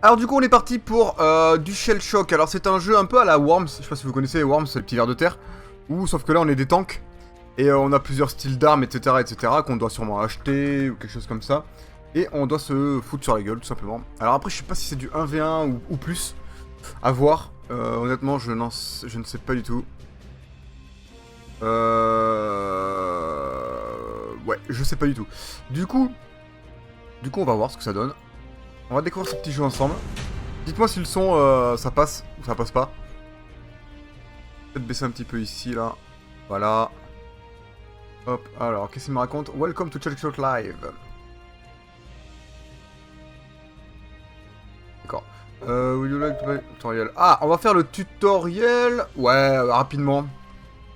Alors du coup on est parti pour du Shell Shock. Alors c'est un jeu un peu à la Worms, je sais pas si vous connaissez les Worms, c'est les petits vers de terre. Ou sauf que là on est des tanks. Et on a plusieurs styles d'armes, etc. qu'on doit sûrement acheter ou quelque chose comme ça. Et on doit se foutre sur la gueule tout simplement. Alors après je sais pas si c'est du 1v1 ou plus. À voir. Honnêtement je ne sais pas du tout. Ouais, je sais pas du tout. Du coup on va voir ce que ça donne. On va découvrir ce petit jeu ensemble. Dites-moi si le son, ça passe ou ça passe pas. Peut-être baisser un petit peu ici, là. Voilà. Hop, alors, qu'est-ce qu'il me raconte? Welcome to Shell Shock Live. D'accord. Would you like to play tutorial? Ah, on va faire le tutoriel. Ouais, rapidement.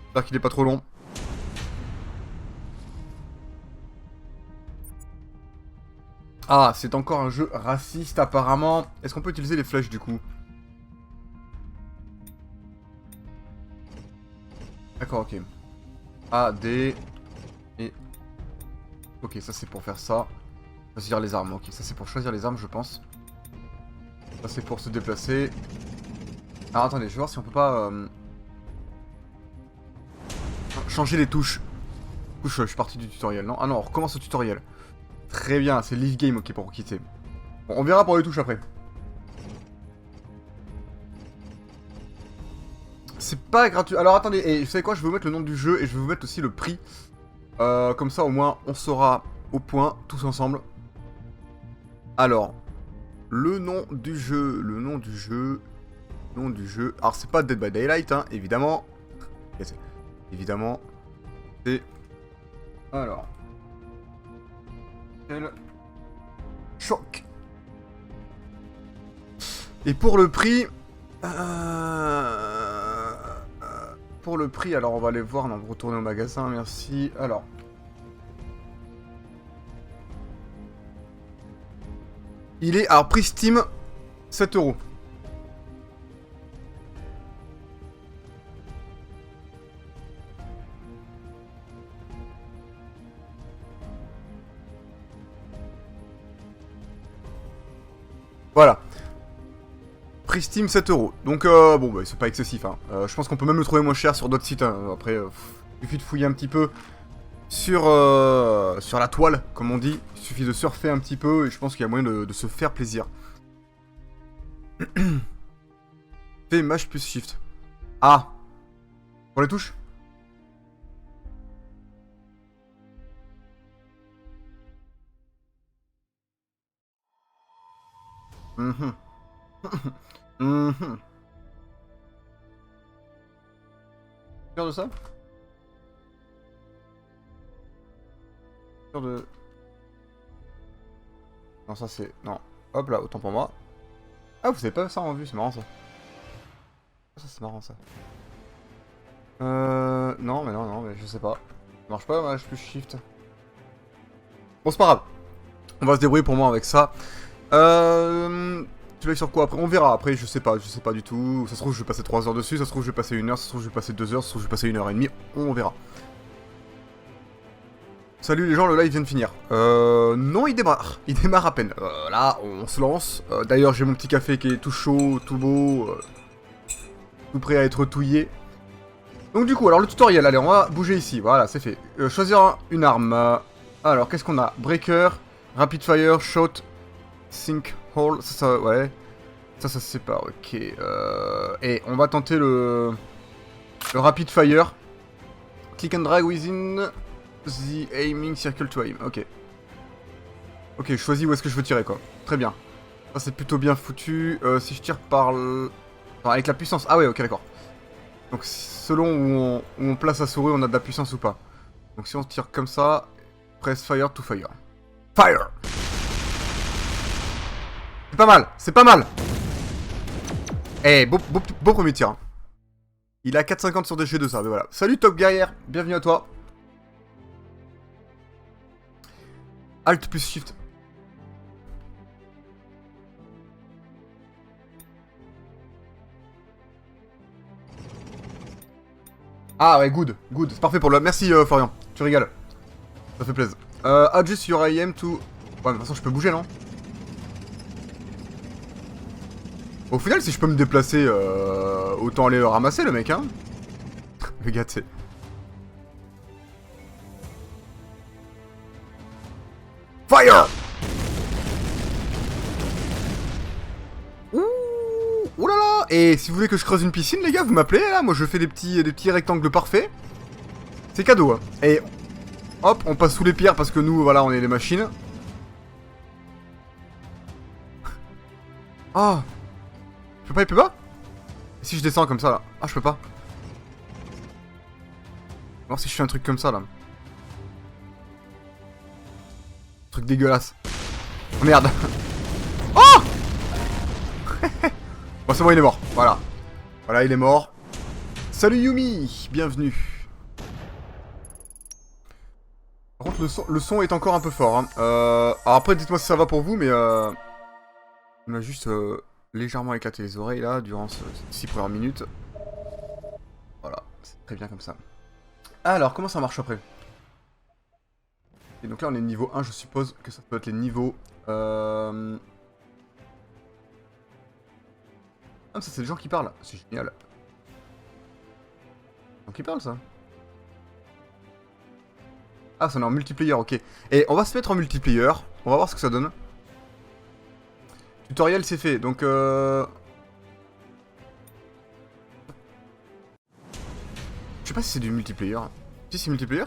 J'espère qu'il est pas trop long. Ah, c'est encore un jeu raciste apparemment. Est-ce qu'on peut utiliser les flèches du coup? D'accord, ok. A, D, et... Ok, ça c'est pour faire ça. Choisir les armes, ok. Ça c'est pour choisir les armes, je pense. Ça c'est pour se déplacer. Alors attendez, je vais voir si on peut pas... changer les touches. Du coup, je suis parti du tutoriel, non? Ah non, on recommence le tutoriel. Très bien, c'est Leave Game, ok, pour quitter. Bon, on verra pour les touches après. C'est pas gratuit. Alors attendez, et vous savez quoi? Je vais vous mettre le nom du jeu et je vais vous mettre aussi le prix. Comme ça, au moins, on sera au point, tous ensemble. Alors, le nom du jeu, Alors, c'est pas Dead by Daylight, hein, évidemment. Évidemment, c'est... Alors... Shell Shock. Et pour le prix... Pour le prix, alors on va aller voir, on va retourner au magasin, merci. Alors... Il est, alors prix Steam, 7 €. Voilà. Prix Steam 7 €. Donc bon bah c'est pas excessif hein. Je pense qu'on peut même le trouver moins cher sur d'autres sites hein. Après il suffit de fouiller un petit peu sur la toile comme on dit. Il suffit de surfer un petit peu et je pense qu'il y a moyen de se faire plaisir. Fais Mash plus Shift. Ah. Pour les touches. Mhm. Mhm. Sûr de ça? Sûr de... Non ça c'est... Non. Hop là, autant pour moi. Ah vous avez pas ça en vue, c'est marrant ça. Ça c'est marrant ça. Non mais non, mais je sais pas. Ça marche pas, Mash plus Shift. Bon c'est pas grave. On va se débrouiller pour moi avec ça. Tu vas sur quoi après? On verra, après je sais pas du tout. Ça se trouve je vais passer 3 heures dessus, ça se trouve je vais passer 1 heure, ça se trouve je vais passer 2 heures, ça se trouve je vais passer 1 h 30, on verra. Salut les gens, le live vient de finir. Non il démarre à peine. Là on se lance. D'ailleurs j'ai mon petit café qui est tout chaud, tout beau, tout prêt à être touillé. Donc du coup, alors le tutoriel, allez on va bouger ici, voilà c'est fait. Choisir une arme. Alors qu'est-ce qu'on a? Breaker, Rapid Fire, Shot, Sinkhole, ça, ouais. Ça se sépare, ok. Et on va tenter le Rapid Fire. Click and drag within the aiming circle to aim, ok. Ok, je choisis où est-ce que je veux tirer, quoi. Très bien. Ça, c'est plutôt bien foutu. Si je tire par le... Enfin, avec la puissance... Ah ouais, ok, d'accord. Donc, selon où on place la souris, on a de la puissance ou pas. Donc, si on tire comme ça, press fire to fire. Fire! C'est pas mal, c'est pas mal. Eh, beau premier tir. Hein. Il a 4,50 sur DG2 ça, mais voilà. Salut Top Guerrière, bienvenue à toi. Alt plus Shift. Ah ouais, good, c'est parfait pour le... Merci Florian, tu régales. Ça fait plaisir. Adjust your aim to... Ouais, mais de toute façon je peux bouger non? Au final, si je peux me déplacer, autant aller le ramasser, le mec, hein. Le gars, tu sais. Fire! Ouh! Ouh là là! Et si vous voulez que je creuse une piscine, les gars, vous m'appelez, là. Moi, je fais des petits rectangles parfaits. C'est cadeau, hein. Et hop, on passe sous les pierres parce que nous, voilà, on est des machines. Ah! Je peux pas, il peut pas? Et si je descends comme ça, là? Ah, je peux pas. Alors si je fais un truc comme ça, là. Truc dégueulasse. Oh merde. Oh! Bon, c'est bon, il est mort. Voilà. Voilà, il est mort. Salut Yumi! Bienvenue. Par contre, le son est encore un peu fort. Hein. Alors après, dites-moi si ça va pour vous, mais on a juste légèrement éclaté les oreilles, là, durant ces 6 premières minutes. Voilà, c'est très bien comme ça. Alors, comment ça marche après? Et donc là, on est niveau 1, je suppose que ça peut être les niveaux... Ah, ça, c'est les gens qui parlent. C'est génial. Les gens qui parlent, ça. Ah, ça, on est en multiplayer, ok. Et on va se mettre en multiplayer. On va voir ce que ça donne. Tutoriel, c'est fait. Donc, je sais pas si c'est du multiplayer. Si, c'est multiplayer?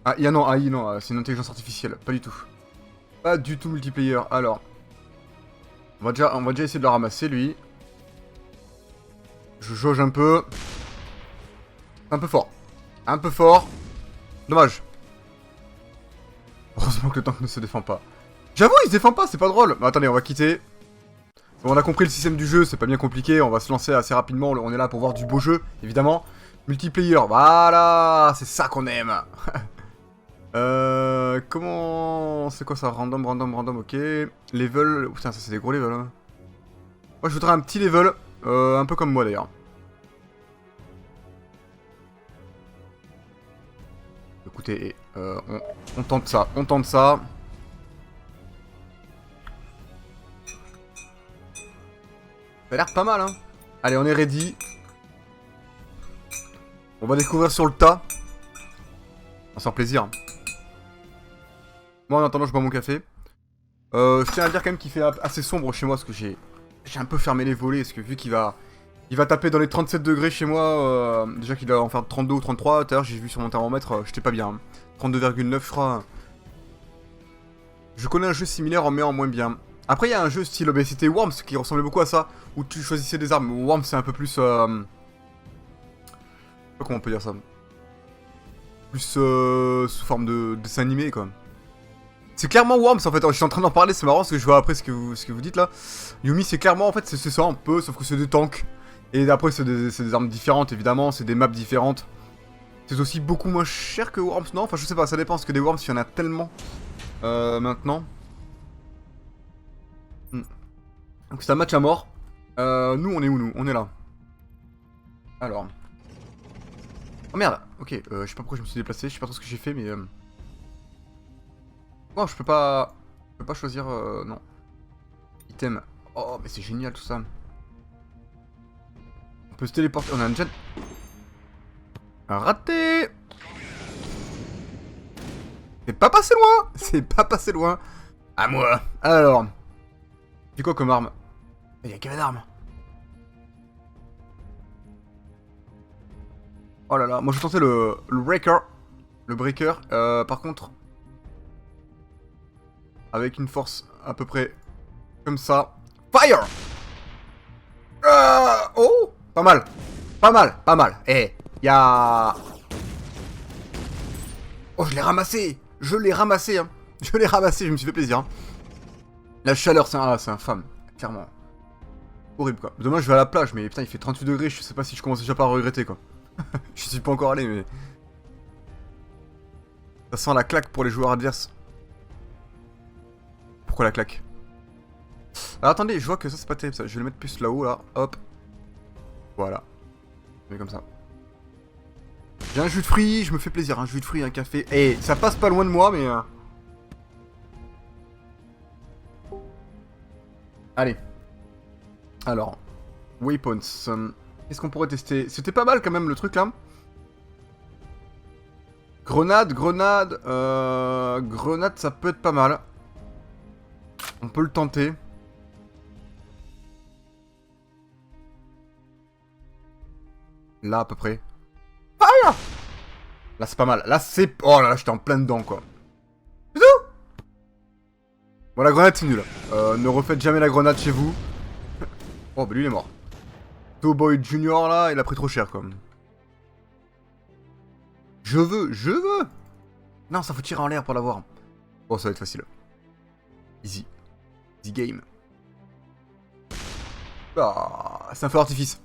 Ah, non, c'est une intelligence artificielle. Pas du tout. Pas du tout multiplayer. Alors, on va déjà essayer de le ramasser, lui. Je jauge un peu. Un peu fort. Un peu fort. Dommage. Heureusement que le tank ne se défend pas. J'avoue, il se défend pas, c'est pas drôle. Mais attendez, on va quitter. Bon, on a compris le système du jeu, c'est pas bien compliqué. On va se lancer assez rapidement. On est là pour voir du beau jeu, évidemment. Multiplayer, voilà, c'est ça qu'on aime. Comment... C'est quoi ça? Random, ok. Level... Putain, ça c'est des gros levels. Hein. Moi, je voudrais un petit level. Un peu comme moi, d'ailleurs. Écoutez, on tente ça, on tente ça. Ça a l'air pas mal, hein. Allez, on est ready. On va découvrir sur le tas. On va se faire plaisir. Moi, en attendant, je bois mon café. Je tiens à dire quand même qu'il fait assez sombre chez moi, parce que j'ai un peu fermé les volets, parce que vu qu'il va... Il va taper dans les 37 degrés chez moi, déjà qu'il va en faire 32 ou 33, tout à l'heure j'ai vu sur mon thermomètre, j'étais pas bien. 32,9 je crois. Je connais un jeu similaire mais en moins bien. Après il y a un jeu style c'était Worms qui ressemblait beaucoup à ça, où tu choisissais des armes. Worms c'est un peu plus... je sais pas comment on peut dire ça. Plus sous forme de dessin animé quoi. C'est clairement Worms en fait, je suis en train d'en parler, c'est marrant parce que je vois après ce que vous dites là. Yumi c'est clairement en fait, c'est ça un peu, sauf que c'est des tanks. Et après c'est des armes différentes évidemment, c'est des maps différentes. C'est aussi beaucoup moins cher que Worms, non? Enfin je sais pas, ça dépend, parce que des Worms il y en a tellement maintenant. Donc c'est un match à mort. Nous on est où nous? On est là. Alors. Oh merde, ok, je sais pas pourquoi je me suis déplacé, je sais pas trop ce que j'ai fait mais... Oh je peux pas choisir... non. Item. Oh mais c'est génial tout ça. On peut se téléporter, on a un jet. Raté. C'est pas passé loin. C'est pas passé loin. À moi. Alors. C'est quoi comme arme? Il y a quelle arme? Oh là là, moi je vais tenter le breaker. Le breaker, par contre... Avec une force à peu près comme ça. Fire! Oh! Pas mal. Pas mal, pas mal. Eh, y'a... Oh, je l'ai ramassé! Je l'ai ramassé, hein. Je l'ai ramassé, je me suis fait plaisir. Hein. La chaleur, c'est infâme. Clairement. Horrible, quoi. Demain, je vais à la plage, mais putain, il fait 38 degrés. Je sais pas si je commence déjà pas à regretter, quoi. Je suis pas encore allé, mais... Ça sent la claque pour les joueurs adverses. Pourquoi la claque? Alors attendez, je vois que ça c'est pas terrible ça. Je vais le mettre plus là-haut là. Hop. Voilà. Je mets comme ça. J'ai un jus de fruits, je me fais plaisir. Un jus de fruits, un café. Et ça passe pas loin de moi mais... Allez. Alors, weapons. Qu'est-ce qu'on pourrait tester? C'était pas mal quand même le truc là. Grenade, grenade. Grenade, ça peut être pas mal. On peut le tenter. Là à peu près. Fire! Là c'est pas mal. Là c'est... Oh là là, j'étais en plein dedans quoi. C'est tout. Bon, la grenade c'est nul. Ne refaites jamais la grenade chez vous. Oh bah lui il est mort. Toboy Junior là, il a pris trop cher comme. Je veux. Non, ça faut tirer en l'air pour l'avoir. Oh, ça va être facile. Easy. Easy game. Ah, c'est un feu d'artifice.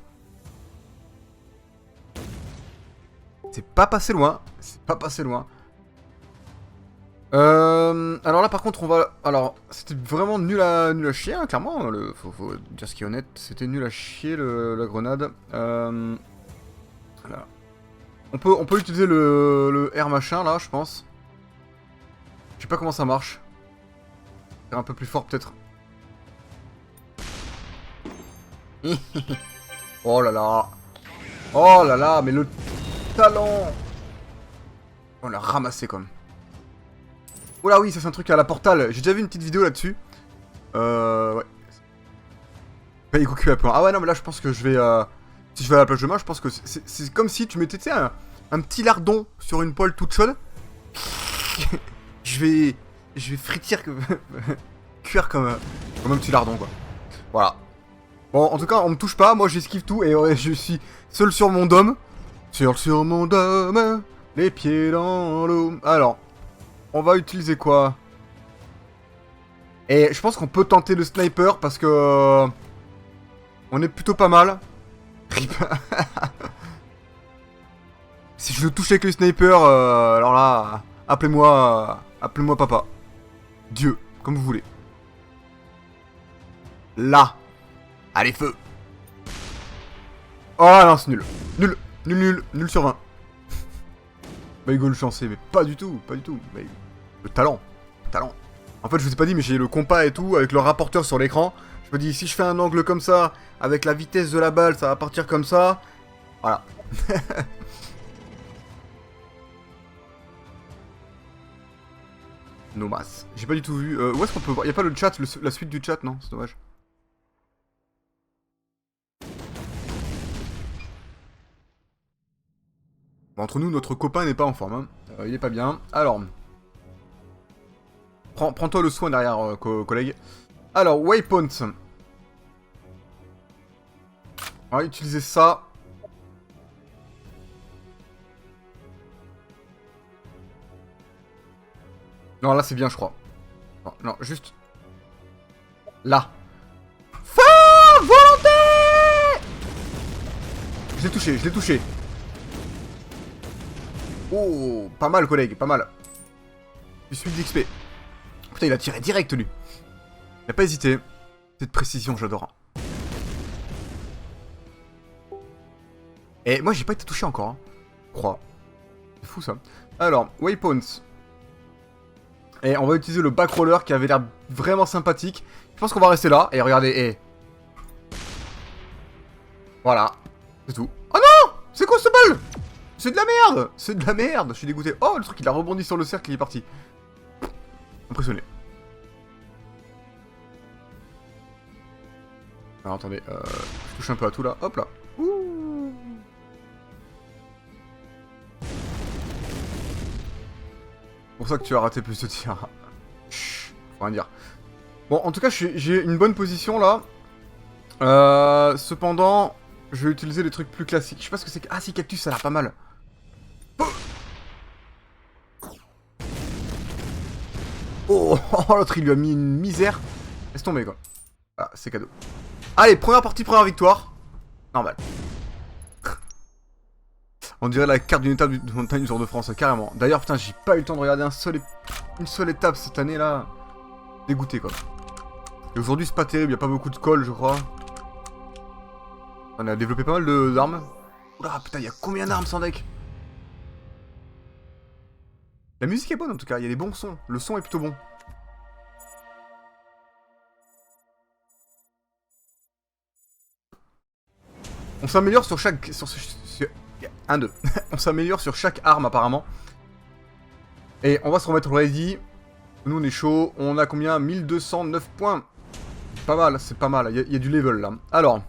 C'est pas passé loin. Alors là, par contre, on va... Alors, c'était vraiment nul à chier, hein, clairement. Faut dire ce qui est honnête. C'était nul à chier, la grenade. Voilà. On peut utiliser le R machin, là, je pense. Je sais pas comment ça marche. Faire un peu plus fort, peut-être. Oh là là. Oh là là, mais le talent. On l'a ramassé, quand même. Oh là oui, ça c'est un truc à la Portal. J'ai déjà vu une petite vidéo là-dessus. Ouais. Paye Goku à point. Ah ouais, non, mais là je pense que je vais... Si je vais à la plage de main, je pense que c'est comme si tu mettais, tu sais, un petit lardon sur une poêle toute chaude. Je vais fritir... cuire comme un petit lardon, quoi. Voilà. Bon, en tout cas, on me touche pas. Moi, j'esquive tout et je suis seul sur mon dôme. Sur mon dôme, les pieds dans l'eau. Alors... On va utiliser quoi? Et je pense qu'on peut tenter le sniper parce que... on est plutôt pas mal. Si je le touche avec le sniper, alors là, appelez-moi papa. Dieu, comme vous voulez. Là. Allez, feu. Oh non, c'est nul. Nul sur 20. Bah, il le chancer, mais pas du tout. Bah, le talent. En fait, je vous ai pas dit, mais j'ai le compas et tout, avec le rapporteur sur l'écran. Je me dis, si je fais un angle comme ça, avec la vitesse de la balle, ça va partir comme ça. Voilà. Nomas. J'ai pas du tout vu. Où est-ce qu'on peut voir? Y'a pas le chat, la suite du chat, non? C'est dommage. Bon, entre nous, notre copain n'est pas en forme. Hein. Il est pas bien. Alors... Prends-toi le soin derrière, collègue. Alors, waypoint. On va utiliser ça. Non, là, c'est bien, je crois. Non, juste... Là. Fin volonté. Je l'ai touché. Oh, pas mal, collègue, pas mal. Je suis d'XP. Putain, il a tiré direct, lui. Il a pas hésité. Cette précision, j'adore. Et moi, j'ai pas été touché encore. Hein. Je crois. C'est fou, ça. Alors, waypoints. Et on va utiliser le backroller qui avait l'air vraiment sympathique. Je pense qu'on va rester là. Et regardez, Voilà. C'est tout. Oh non! C'est quoi ce ball? C'est de la merde! Je suis dégoûté. Oh, le truc, il a rebondi sur le cercle, il est parti. Impressionné. Alors, attendez, je touche un peu à tout, là. Hop, là. Ouh. C'est pour ça que tu as raté plus de tirs. Chut, faut rien dire. Bon, en tout cas, j'ai une bonne position, là. Cependant, je vais utiliser les trucs plus classiques. Je sais pas ce que c'est. Ah, si, cactus, ça a l'air pas mal. Oh, l'autre, il lui a mis une misère. Laisse tomber, quoi. Ah, c'est cadeau. Allez, première partie, première victoire. Normal. On dirait la carte d'une étape de montagne du Tour de France, carrément. D'ailleurs, putain, j'ai pas eu le temps de regarder une seule étape cette année-là. Dégoûté, quoi. Et aujourd'hui, c'est pas terrible, y a pas beaucoup de colle, je crois. On a développé pas mal d'armes. Oula, putain, y a combien d'armes sans deck? La musique est bonne, en tout cas, y a des bons sons. Le son est plutôt bon. On s'améliore sur chaque... Un, deux. On s'améliore sur chaque arme apparemment. Et on va se remettre ready. Nous on est chaud. On a combien? 1209 points. Pas mal, c'est pas mal. Il y a du level là. Alors.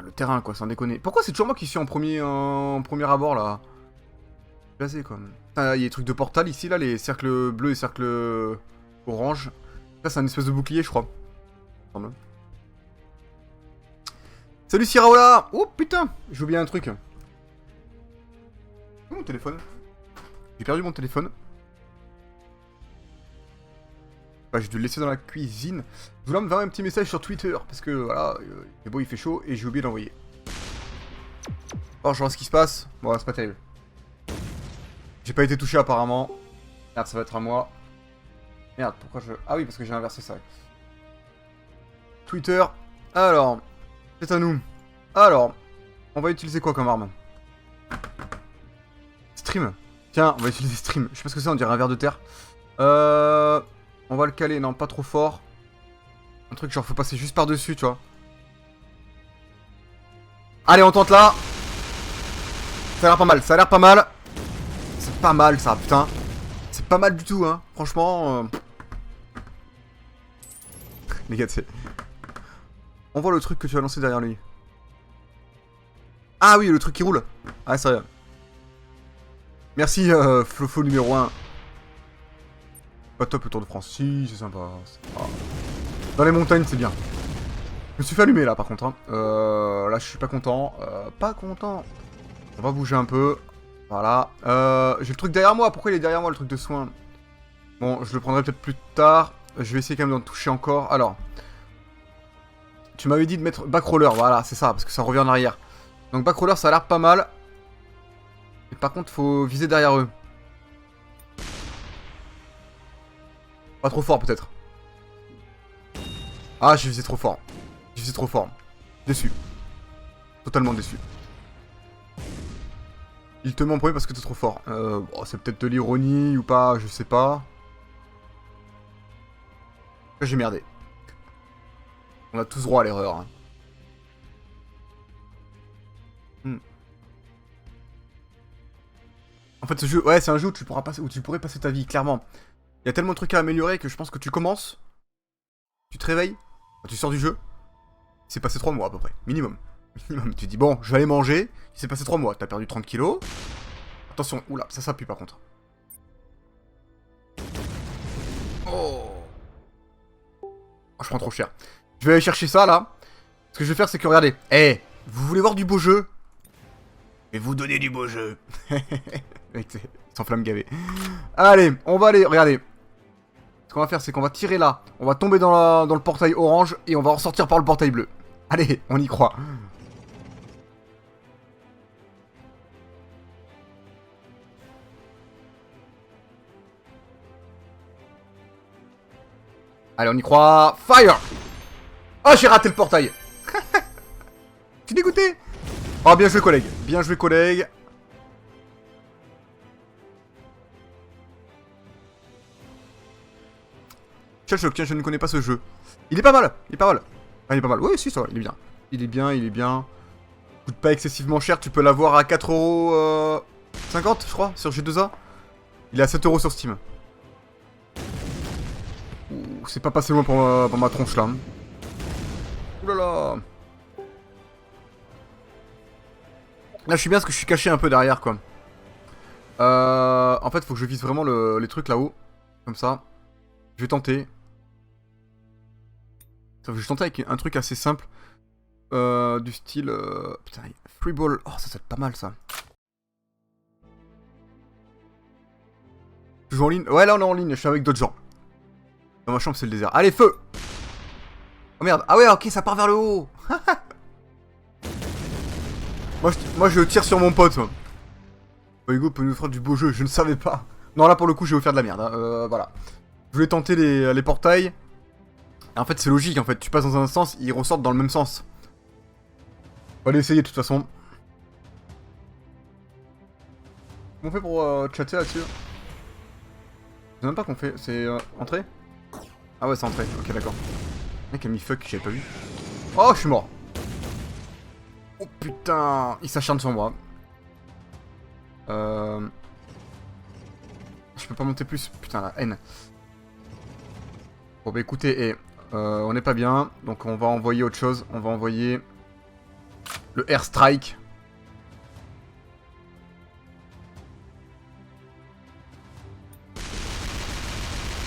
Le terrain quoi, sans déconner. Pourquoi c'est toujours moi qui suis en premier abord là? Blasé quoi. Il y a des trucs de portal ici là, les cercles bleus et cercles orange. Ça c'est un espèce de bouclier je crois. Salut Siraola. Oh putain, j'ai oublié un truc. Où mon téléphone? J'ai perdu mon téléphone. Bah, j'ai dû le laisser dans la cuisine. Je voulais me faire un petit message sur Twitter parce que voilà, c'est beau, il fait chaud et j'ai oublié d'envoyer. Alors je vois ce qui se passe. Bon, c'est pas terrible. J'ai pas été touché apparemment. Merde, ça va être à moi. Merde, pourquoi je... Ah oui, parce que j'ai inversé ça. Twitter. Alors, c'est à nous. Alors, on va utiliser quoi comme arme? Stream. Tiens, on va utiliser stream. Je sais pas ce que c'est, on dirait un ver de terre. On va le caler, non, pas trop fort. Un truc genre faut passer juste par-dessus, tu vois. Allez, on tente là. Ça a l'air pas mal, ça a l'air pas mal. C'est pas mal ça, putain. C'est pas mal du tout, hein. Franchement... Les gars, c'est... On voit le truc que tu as lancé derrière lui. Ah oui, le truc qui roule. Ah, c'est vrai. Merci, Flofo numéro 1. Pas top le Tour de France. Si, c'est sympa. Dans les montagnes, c'est bien. Je me suis fait allumer là, par contre. Hein. Là, je suis pas content. Pas content. On va bouger un peu. Voilà. J'ai le truc derrière moi. Pourquoi il est derrière moi, le truc de soin? Bon, je le prendrai peut-être plus tard. Je vais essayer quand même d'en toucher encore. Alors. Tu m'avais dit de mettre backroller. Voilà, c'est ça. Parce que ça revient en arrière. Donc, backroller, ça a l'air pas mal. Et par contre, faut viser derrière eux. Pas trop fort, peut-être. Ah, j'ai visé trop fort. J'ai visé trop fort. Déçu. Totalement déçu. Il te met en premier parce que t'es trop fort. Bon, c'est peut-être de l'ironie ou pas, je sais pas. J'ai merdé. On a tous droit à l'erreur. Hein. En fait, ce jeu, ouais, c'est un jeu où tu pourras passer, où tu pourrais passer ta vie, clairement. Il y a tellement de trucs à améliorer que je pense que tu commences, tu te réveilles, tu sors du jeu, c'est passé 3 mois à peu près, minimum. Minimum, tu te dis bon, je vais aller manger, il s'est passé 3 mois, t'as perdu 30 kilos. Attention, oula, ça pue par contre. Oh, je prends trop cher. Je vais aller chercher ça là. Ce que je vais faire, c'est que regardez, vous voulez voir du beau jeu? Et vous donner du beau jeu. Mec, sans flamme gavé. Allez, on va aller, regardez. Ce qu'on va faire, c'est qu'on va tirer là. On va tomber dans le portail orange et on va ressortir par le portail bleu. Allez, on y croit. Allez, on y croit. Fire! Oh, j'ai raté le portail. Je suis dégoûté. Oh, bien joué, collègue. Bien joué, collègue. Shellshock, tiens, je ne connais pas ce jeu. Il est pas mal. Il est pas mal. Ah, il est pas mal. Oui, si, ça va. Il est bien. Il est bien, il est bien. Coûte pas excessivement cher. Tu peux l'avoir à 4,50€, je crois, sur G2A. Il est à 7€ sur Steam. C'est pas passé loin pour ma tronche là. Oulala. Là je suis bien parce que je suis caché un peu derrière quoi. En fait faut que je vise vraiment les trucs là-haut. Comme ça. Je vais tenter. Je vais tenter avec un truc assez simple. Du style... Putain, free ball. Oh ça être pas mal ça. Tu joues en ligne? Ouais là on est en ligne, je suis avec d'autres gens. Dans ma chambre c'est le désert. Allez feu! Oh merde, ah ouais ok ça part vers le haut. Moi je tire sur mon pote. Hugo peut nous faire du beau jeu, je ne savais pas. Non là pour le coup j'ai offert de la merde, hein. Voilà. Je voulais tenter les portails. Et en fait c'est logique en fait, tu passes dans un sens, ils ressortent dans le même sens. On va aller essayer de toute façon. Comment on fait pour chatter là-dessus? Je sais même pas qu'on fait, c'est entrée? Ah ouais c'est entrée, ok d'accord. Le mec a mis fuck, j'avais pas vu. Oh je suis mort. Oh putain, il s'acharne sur moi. Je peux pas monter plus. Putain, la haine. Bon bah écoutez, on n'est pas bien. Donc on va envoyer autre chose. On va envoyer le airstrike.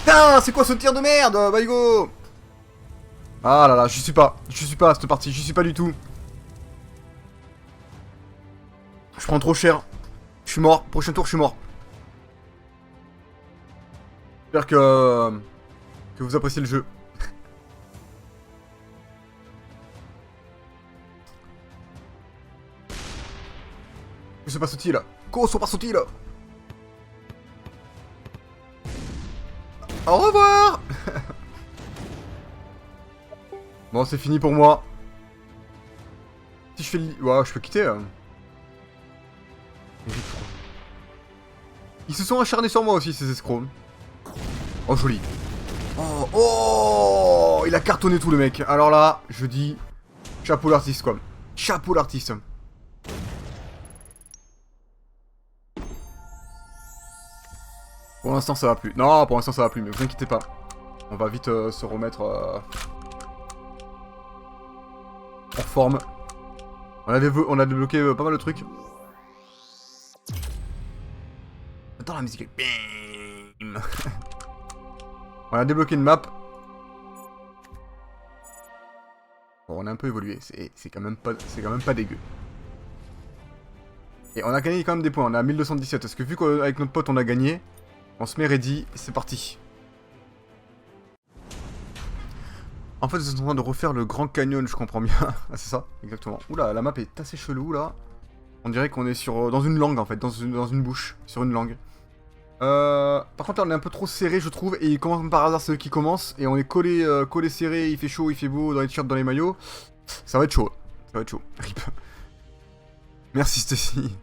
Putain, c'est quoi ce tir de merde, Baigo? Ah là là, je suis pas à cette partie, je suis pas du tout. Je prends trop cher. Je suis mort, prochain tour je suis mort. J'espère que vous appréciez le jeu. Que se passe-t-il? Qu'o se passe-t-il? Au revoir. Bon, c'est fini pour moi. Si je fais le... Ouais, je peux quitter. Ils se sont acharnés sur moi aussi, ces escrocs. Oh, joli. Oh, oh, il a cartonné tout, le mec. Alors là, je dis... Chapeau l'artiste, quoi. Chapeau l'artiste. Pour l'instant, ça va plus. Non, pour l'instant, ça va plus, mais vous inquiétez pas. On va vite se remettre... en forme. On a débloqué pas mal de trucs. Attends, la musique est... Bim. On a débloqué une map. Bon, on a un peu évolué. C'est quand même pas dégueu. Et on a gagné quand même des points. On est à 1217. Parce que vu qu'avec notre pote on a gagné, on se met ready et c'est parti. En fait, ils sont en train de refaire le Grand Canyon, je comprends bien. Ah, c'est ça, exactement. Oula, la map est assez chelou là. On dirait qu'on est dans une langue en fait, dans une bouche, sur une langue. Par contre, là, on est un peu trop serré, je trouve. Et comme par hasard, c'est eux qui commencent. Et on est collé serré, il fait chaud, il fait beau, dans les t-shirts, dans les maillots. Ça va être chaud. Ça va être chaud. Rip. Merci, Stacy.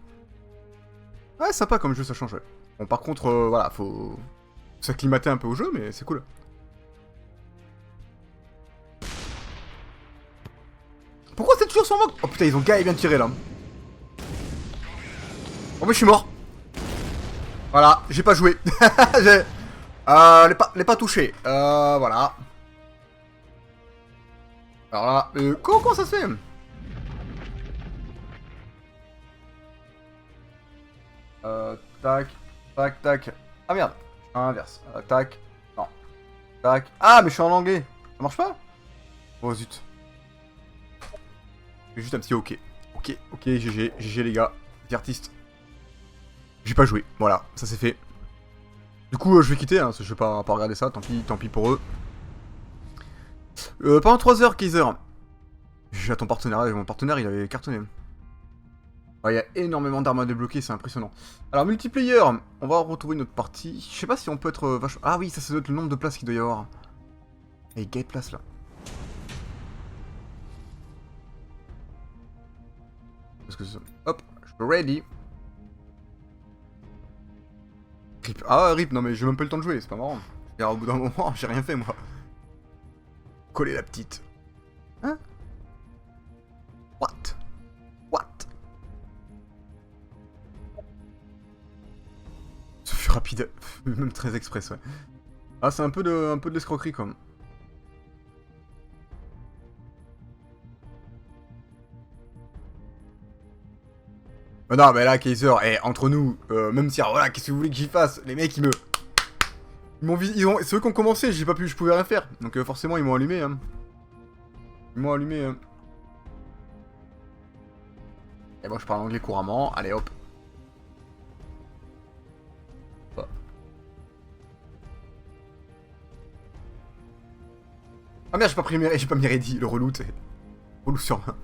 Ouais, sympa comme jeu, ça change, ouais. Bon, par contre, voilà, faut s'acclimater un peu au jeu, mais c'est cool. Pourquoi c'est toujours sur moi? Oh putain, ils ont gars bien tiré là. Oh, mais je suis mort. Voilà, j'ai pas joué. Les pas touchés. Voilà. Alors là, comment ça se fait? Tac, tac, tac. Ah merde, inverse. Tac, non. Tac. Ah, mais je suis en anglais. Ça marche pas? Oh zut. Juste un petit ok. Ok, ok, GG, GG les gars. Petit artiste. J'ai pas joué, voilà, ça c'est fait. Du coup, je vais quitter, hein, parce que je vais pas regarder ça, tant pis pour eux. Pendant 3 heures, Kaiser. J'ai ton partenaire, mon partenaire il avait cartonné. Il y a énormément d'armes à débloquer, c'est impressionnant. Alors, multiplayer, on va retrouver notre partie. Je sais pas si on peut être vachement... Ah oui, ça doit être le nombre de places qu'il doit y avoir. Et gay de place là. Parce que hop, je suis ready. Rip. Ah rip, non mais j'ai même pas le temps de jouer, c'est pas marrant. Et au bout d'un moment, j'ai rien fait moi. Coller la petite. Hein? What? What? Ce fut rapide, même très express, ouais. Ah, c'est un peu de l'escroquerie quand même. Non mais là Kaiser, entre nous, même si voilà, qu'est-ce que vous voulez que j'y fasse? Les mecs ils m'ont c'est eux qui ont commencé, je pouvais rien faire. Donc forcément ils m'ont allumé hein. Ils m'ont allumé hein. Et bon je parle anglais couramment, allez hop. Ah merde j'ai pas mis ready, le relou t'es. Relou sur main.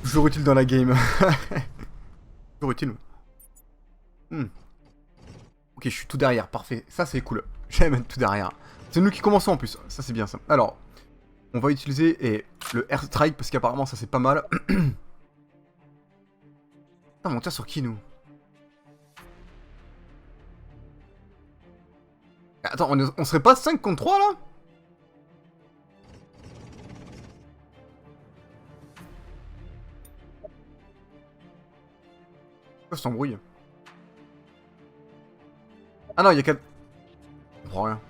Toujours utile dans la game. Toujours utile. Ok, je suis tout derrière, parfait. Ça, c'est cool. J'aime être tout derrière. C'est nous qui commençons en plus. Ça, c'est bien ça. Alors, on va utiliser le airstrike parce qu'apparemment, ça, c'est pas mal. Putain, on tire sur qui, nous? Attends, on serait pas 5 contre 3 là? Pourquoi cette embrouille? Ah non, il y a 4... On comprend rien.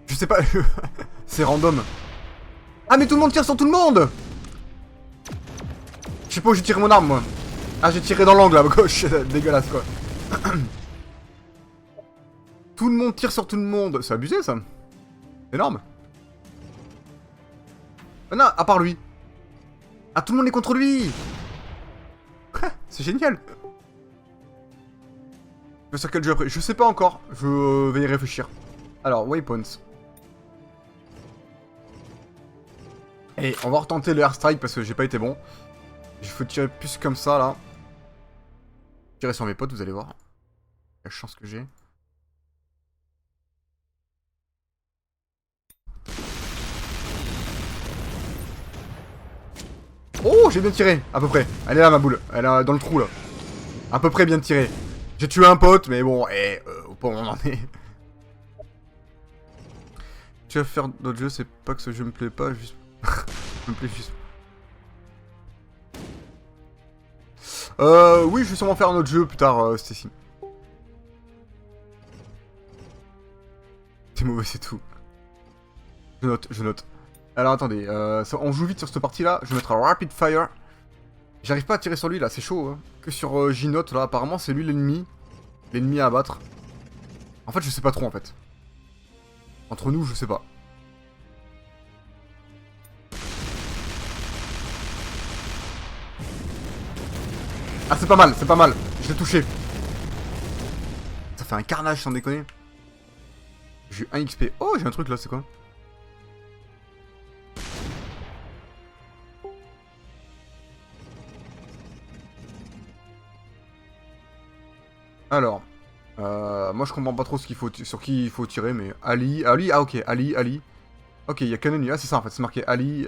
Je sais pas... C'est random. Ah mais tout le monde tire sur tout le monde! Je sais pas où j'ai tiré mon arme, moi. Ah, j'ai tiré dans l'angle, à gauche. Dégueulasse, quoi. Tout le monde tire sur tout le monde. C'est abusé, ça. Énorme. Ah non, à part lui. Ah, tout le monde est contre lui. C'est génial. Je vais sur quel jeu après? Je sais pas encore. Je vais y réfléchir. Alors, waypoints. Et on va retenter le airstrike parce que j'ai pas été bon. Il faut tirer plus comme ça, là. Tirer sur mes potes, vous allez voir. La chance que j'ai. Oh, j'ai bien tiré, à peu près. Elle est là, ma boule. Elle est dans le trou, là. À peu près bien tiré. J'ai tué un pote, mais bon, au point où on en est. Tu vas faire d'autres jeux, c'est pas que ce jeu me plaît pas, juste... me plaît juste. Oui, je vais sûrement faire un autre jeu plus tard, Stacy. C'est mauvais, c'est tout. Je note, je note. Alors attendez, on joue vite sur cette partie-là. Je vais mettre un Rapid Fire. J'arrive pas à tirer sur lui, là, c'est chaud. Hein. Que sur J-Note, là, apparemment, c'est lui l'ennemi. L'ennemi à abattre. En fait, je sais pas trop, en fait. Entre nous, je sais pas. Ah, c'est pas mal, c'est pas mal. Je l'ai touché. Ça fait un carnage, sans déconner. J'ai eu 1 XP. Oh, j'ai un truc, là, c'est quoi? Alors, moi je comprends pas trop ce qu'il faut sur qui il faut tirer, mais Ali, ah ok, Ali. Ok, il y a qu'un ennemi, ah c'est ça en fait, c'est marqué Ali,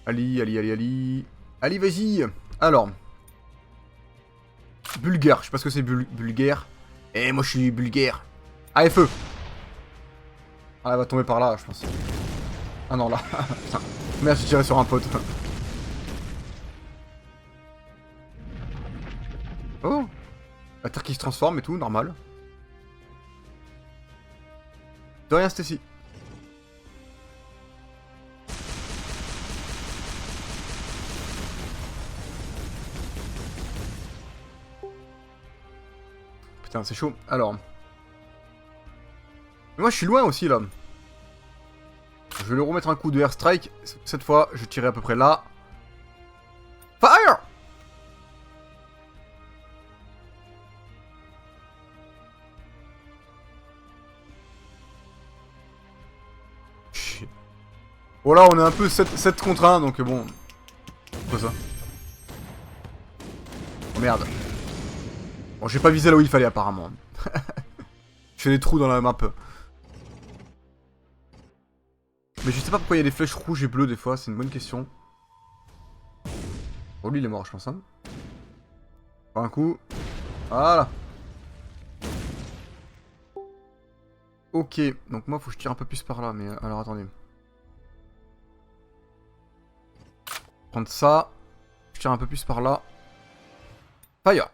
Ali, vas-y. Alors, Bulgare, je sais pas ce que c'est Bulgare. Eh, moi je suis Bulgare. Allez, feu. Ah, elle va tomber par là, je pense. Ah non, là. Putain, merde, j'ai tiré sur un pote. Oh, la terre qui se transforme et tout, normal. De rien, Stacy. Putain, c'est chaud. Alors. Mais moi, je suis loin aussi, là. Je vais lui remettre un coup de airstrike. Cette fois, je tirais à peu près là. Fire! Bon là on est un peu 7 contre 1 donc bon. Quoi ça? Oh merde. Bon j'ai pas visé là où il fallait apparemment. Je fais des trous dans la map. Mais je sais pas pourquoi il y a des flèches rouges et bleues des fois, c'est une bonne question. Bon lui il est mort je pense hein. Pas un coup. Voilà. Ok, donc moi faut que je tire un peu plus par là, mais alors attendez. Prendre ça. Je tire un peu plus par là. Fire.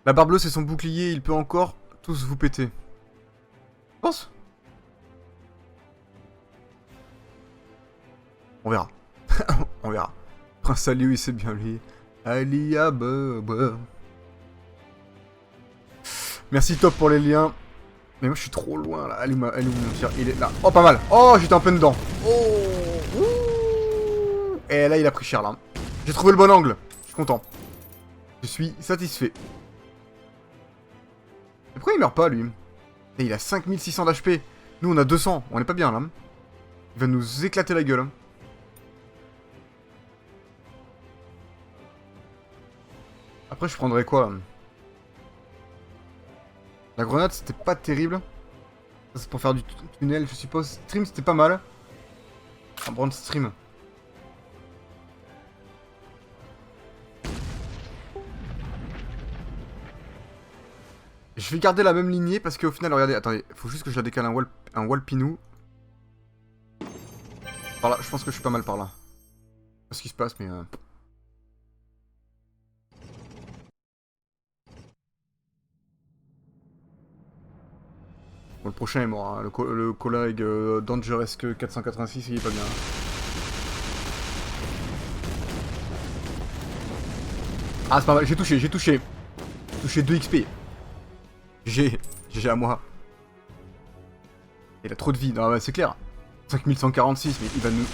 La barre bleue c'est son bouclier, il peut encore tous vous péter. Je pense. On verra. On verra. Prince Ali, oui c'est bien lui. Ali Ababa. Merci Top pour les liens. Mais moi je suis trop loin là. Elle est où mon tir? Il est là. Oh pas mal. Oh j'étais en plein dedans. Oh. Ouh. Et là il a pris cher là. J'ai trouvé le bon angle. Je suis content. Je suis satisfait. Mais pourquoi il meurt pas lui? Et il a 5600 d'HP. Nous on a 200. On est pas bien là. Il va nous éclater la gueule. Après je prendrais quoi là? La grenade c'était pas terrible. Ça c'est pour faire du tunnel je suppose. Stream c'était pas mal. Un brand stream. Je vais garder la même lignée parce qu'au final regardez, attendez, faut juste que je la décale un wall pinou. Par là, je pense que je suis pas mal par là. ce qui se passe, mais... Bon, le prochain est mort, hein. Le collègue Dangerous 486, il est pas bien. Ah, c'est pas mal, j'ai touché. J'ai touché 2 XP. GG à moi. Il a trop de vie, non, bah, c'est clair. 5146, mais il va nous...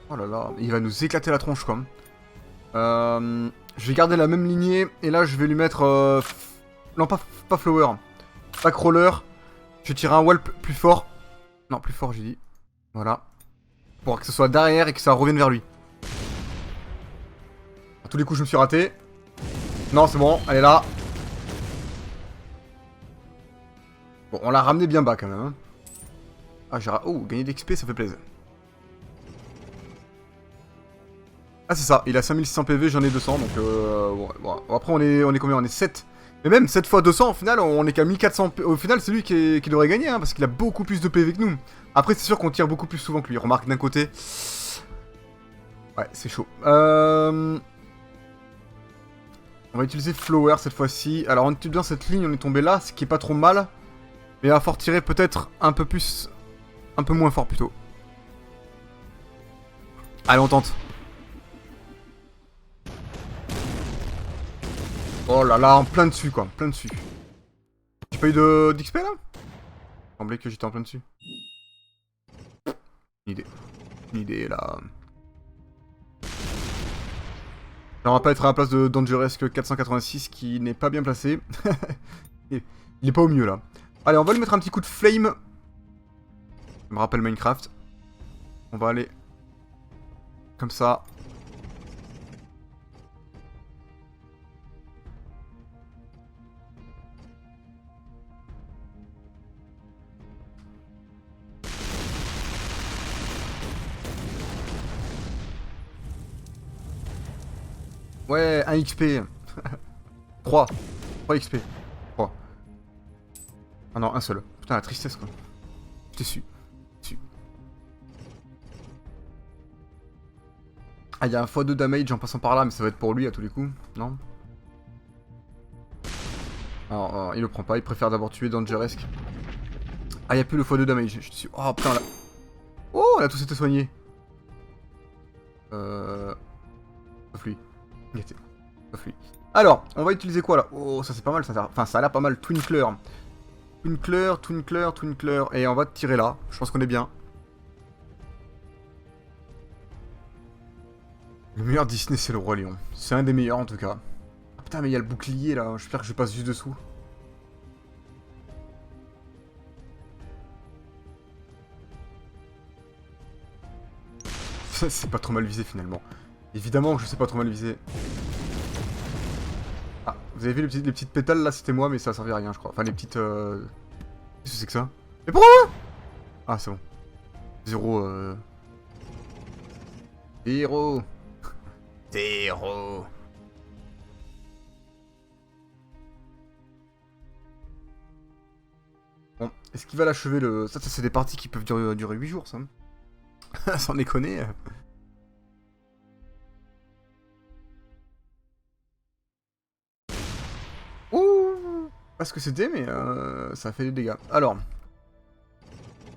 Oh là là, il va nous éclater la tronche, quoi. Je vais garder la même lignée, et là, je vais lui mettre... Non, pas Flower. Pack Roller. Je vais tirer un wall plus fort. Non, plus fort, j'ai dit. Voilà. Pour que ce soit derrière et que ça revienne vers lui. À tous les coups, je me suis raté. Non, c'est bon, elle est là. Bon, on l'a ramené bien bas, quand même. Hein. Ah, j'ai... Oh, gagner d'XP, ça fait plaisir. Ah, c'est ça, il a 5600 PV, j'en ai 200, donc bon, après on est combien? On est 7. Mais même 7 fois 200, au final, on est qu'à 1400. Au final, c'est lui qui devrait gagner, hein, parce qu'il a beaucoup plus de PV que nous. Après, c'est sûr qu'on tire beaucoup plus souvent que lui. Remarque d'un côté. Ouais, c'est chaud. On va utiliser Flower cette fois-ci. Alors, on étudie bien cette ligne, on est tombé là, ce qui est pas trop mal. Mais il va falloir tirer peut-être un peu plus... Un peu moins fort, plutôt. Allez, on tente. Oh là là, en plein dessus quoi, plein dessus. J'ai pas eu d'XP là? Il semblait que j'étais en plein dessus. Une idée là. On va pas être à la place de Dangerous 486 qui n'est pas bien placé. Il est pas au mieux là. Allez, on va lui mettre un petit coup de flame. Ça me rappelle Minecraft. On va aller comme ça. Ouais, 1 XP. 3. 3 XP. 3. Ah non, un seul. Putain, la tristesse quoi. Je t'ai su. Ah, il y a un x2 damage en passant par là, mais ça va être pour lui à tous les coups, non? Alors, il le prend pas, il préfère d'abord tuer Dangerous. Ah, il n'y a plus le x2 damage. Je suis... Oh putain, là. Oh, on a tous été soignés. Sauf lui. Sauf lui. Alors, on va utiliser quoi là? Oh, ça c'est pas mal, ça. Enfin, ça a l'air pas mal. Twinkler. Twinkler. Et on va tirer là. Je pense qu'on est bien. Le meilleur Disney, c'est le Roi Lion. C'est un des meilleurs en tout cas. Ah, putain, mais il y a le bouclier là. J'espère que je passe juste dessous. C'est pas trop mal visé finalement. Évidemment que je sais pas trop mal viser. Ah, vous avez vu les petites pétales là, c'était moi, mais ça servait à rien, je crois. Enfin, les petites. Qu'est-ce que c'est que ça? Mais pourquoi? Ah, c'est bon. 0. 0. 0. Bon, est-ce qu'il va l'achever le. Ça c'est des parties qui peuvent durer 8 jours, ça. Sans déconner. Ouh, pas ce que c'était, mais ça fait des dégâts. Alors.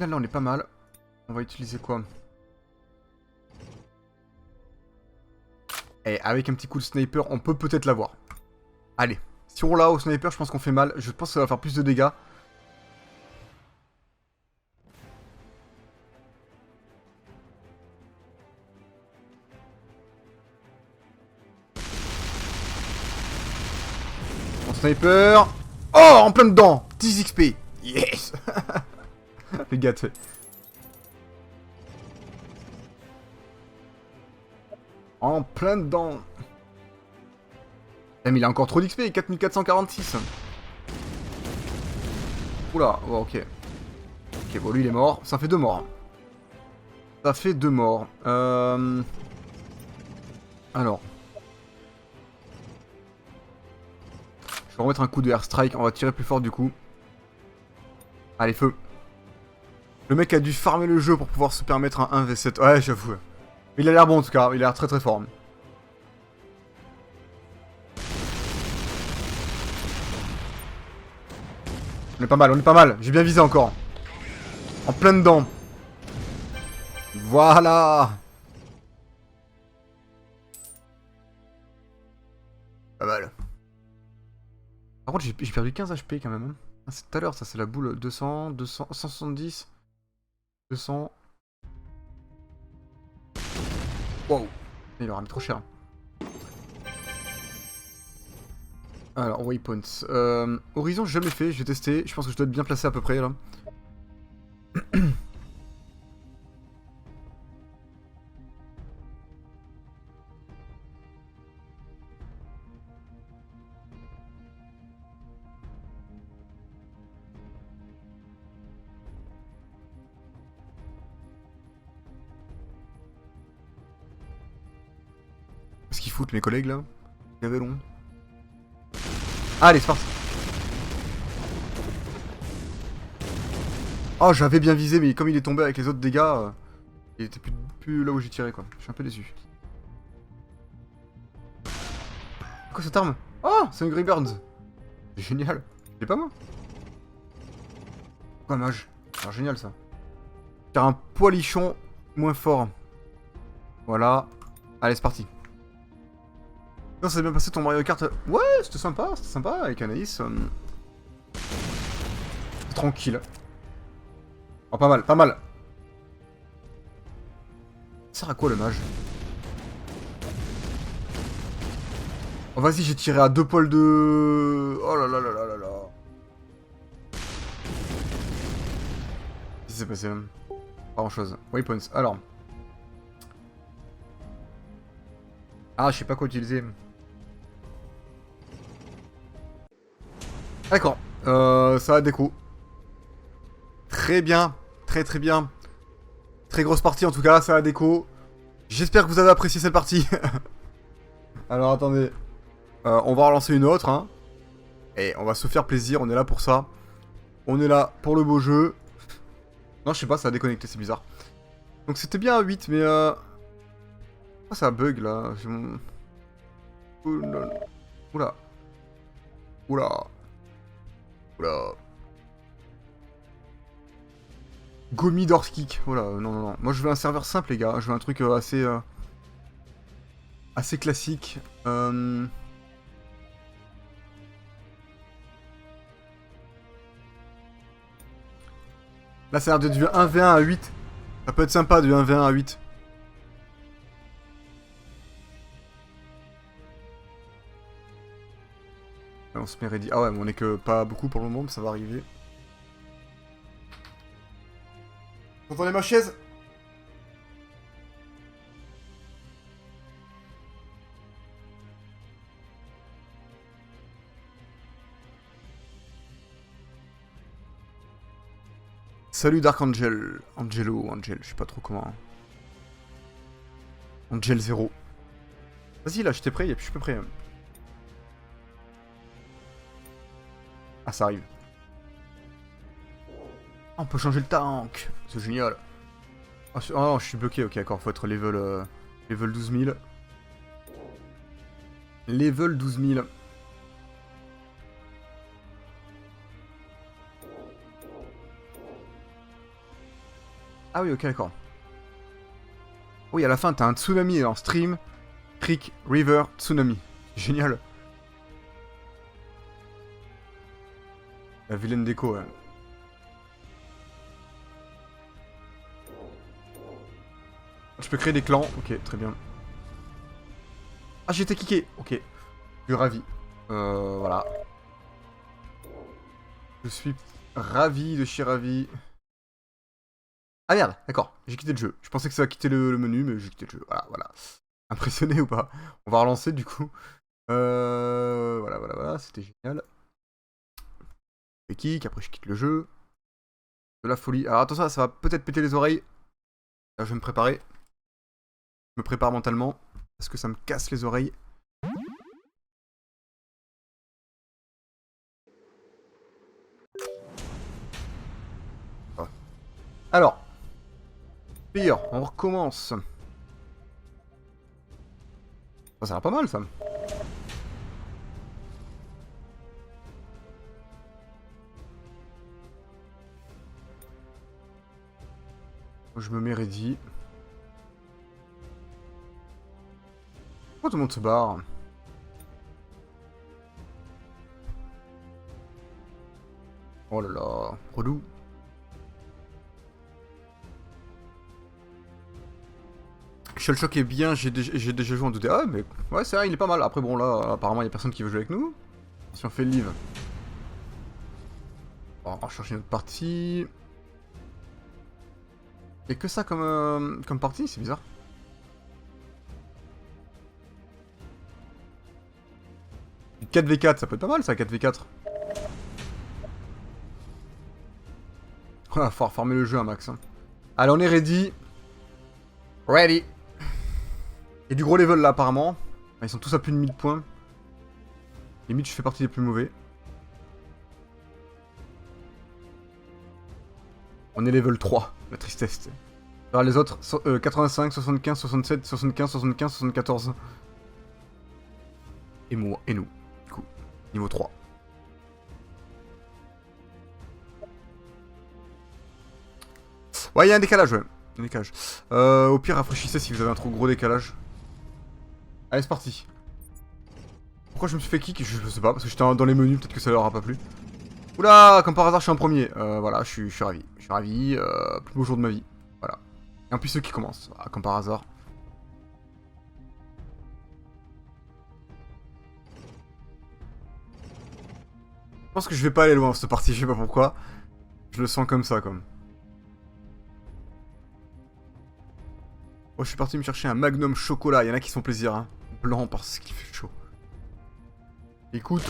Là, on est pas mal. On va utiliser quoi? Et avec un petit coup de sniper, on peut peut-être l'avoir. Allez. Si on l'a au sniper, je pense qu'on fait mal. Je pense que ça va faire plus de dégâts. Mon sniper. Oh, en plein dedans. 10 XP. Yes. Les gars, en plein dedans. Eh, mais il a encore trop d'XP, 4446. Oula, oh, ok. Ok, bon, lui il est mort. Ça fait 2 morts. Ça fait 2 morts. Alors. Je vais remettre un coup de airstrike. On va tirer plus fort du coup. Allez, feu. Le mec a dû farmer le jeu pour pouvoir se permettre un 1v7. Ouais, j'avoue. Il a l'air bon en tout cas, il a l'air très très fort. On est pas mal, on est pas mal. J'ai bien visé encore. En plein dedans. Voilà. Pas mal. Par contre, j'ai perdu 15 HP quand même. Ah, c'est tout à l'heure, ça, c'est la boule. 200, 200, 170, 200. Wow. Il aura mis trop cher. Alors, waypoints. Horizon, j'ai jamais fait, je vais tester. Je pense que je dois être bien placé à peu près là. Qu'est-ce qu'ils foutent mes collègues là? Gavé long. Allez, c'est parti. Oh, j'avais bien visé, mais comme il est tombé avec les autres dégâts, il était plus là où j'ai tiré quoi. Je suis un peu déçu. Quoi cette arme? Oh, c'est un Grey Birds. C'est génial. C'est pas moi. Quoi, mage? C'est génial ça. Faire un poilichon moins fort. Voilà. Allez, c'est parti. Non, ça s'est bien passé ton Mario Kart. Ouais, c'était sympa avec Anaïs. Tranquille. Oh, pas mal, pas mal. Ça sert à quoi le mage? Oh, vas-y, j'ai tiré à 2 poils de... Oh là là là là là là. Qu'est-ce qui s'est passé? Pas grand chose. Waypoints, alors. Ah, je sais pas quoi utiliser. D'accord. Ça va déco. Très bien. Très très bien. Très grosse partie en tout cas, ça va déco. J'espère que vous avez apprécié cette partie. Alors attendez. On va relancer une autre. Hein. Et on va se faire plaisir, on est là pour ça. On est là pour le beau jeu. Non, je sais pas, ça a déconnecté, c'est bizarre. Donc c'était bien à 8, mais oh, ça bug là. J'ai mon... Oula. Oula. Oula. Oula. Gomi Dorskick. Voilà, non, non, non. Moi je veux un serveur simple, les gars. Je veux un truc assez... assez classique. Là, ça a l'air de du 1v1 à 8. Ça peut être sympa du 1v1 à 8. Là, on se met ready. Ah ouais, mais on est que pas beaucoup pour le moment, mais ça va arriver. Vous entendez ma chaise? Salut Dark Angel. Angel, je sais pas trop comment. Angel 0. Vas-y là, j'étais prêt, je suis peu prêt. Ah, ça arrive. Ah, on peut changer le tank. C'est génial. Oh non, je suis bloqué, ok, d'accord, faut être level, level 12 000. Level 12 000. Ah oui, ok, d'accord. Oui, à la fin, t'as un tsunami en stream. Creek, River, Tsunami. Génial. La vilaine déco, ouais. Je peux créer des clans, ok, très bien. Ah, j'ai été kické, ok. Je suis ravi. Voilà. Je suis ravi de chez ravi. Ah merde, d'accord, j'ai quitté le jeu. Je pensais que ça a quitté le menu, mais j'ai quitté le jeu. Voilà, voilà. Impressionné ou pas? On va relancer du coup. Voilà, voilà, voilà, c'était génial. Et kick, après je quitte le jeu. De la folie. Alors attention, ça va peut-être péter les oreilles. Là, je vais me préparer. Je me prépare mentalement. Parce que ça me casse les oreilles. Alors. Player, on recommence. Oh, ça a l'air pas mal ça. Je me mets ready. Pourquoi tout le monde se barre? Oh là là, relou. Shell Shock est bien, j'ai déjà joué en 2D. Ah mais ouais c'est vrai, il est pas mal. Après bon là, apparemment il y a personne qui veut jouer avec nous. Si on fait le live. Bon, on va chercher notre partie. Et que ça comme partie, c'est bizarre. Une 4v4, ça peut être pas mal ça, 4v4. On va falloir farmer le jeu un max. Hein. Allez, on est ready. Ready. Il y a du gros level là apparemment. Ils sont tous à plus de 1000 points. Limite, je fais partie des plus mauvais. On est level 3, la tristesse. Alors les autres, 85, 75, 67, 75, 75, 74. Et moi, et nous. Du coup, niveau 3. Ouais, il y a un décalage, ouais. Un décalage. Au pire, rafraîchissez si vous avez un trop gros décalage. Allez, c'est parti. Pourquoi je me suis fait kick? Je sais pas, parce que j'étais dans les menus, peut-être que ça leur a pas plu. Oula, comme par hasard, je suis en premier. Voilà, je suis ravi. Je suis ravi. Plus beau jour de ma vie. Voilà. Et en plus, ceux qui commencent. Voilà, comme par hasard. Je pense que je vais pas aller loin dans cette partie, je sais pas pourquoi. Je le sens comme ça, comme. Oh, je suis parti me chercher un Magnum chocolat. Il y en a qui se font plaisir, hein. Blanc parce qu'il fait chaud. Écoute,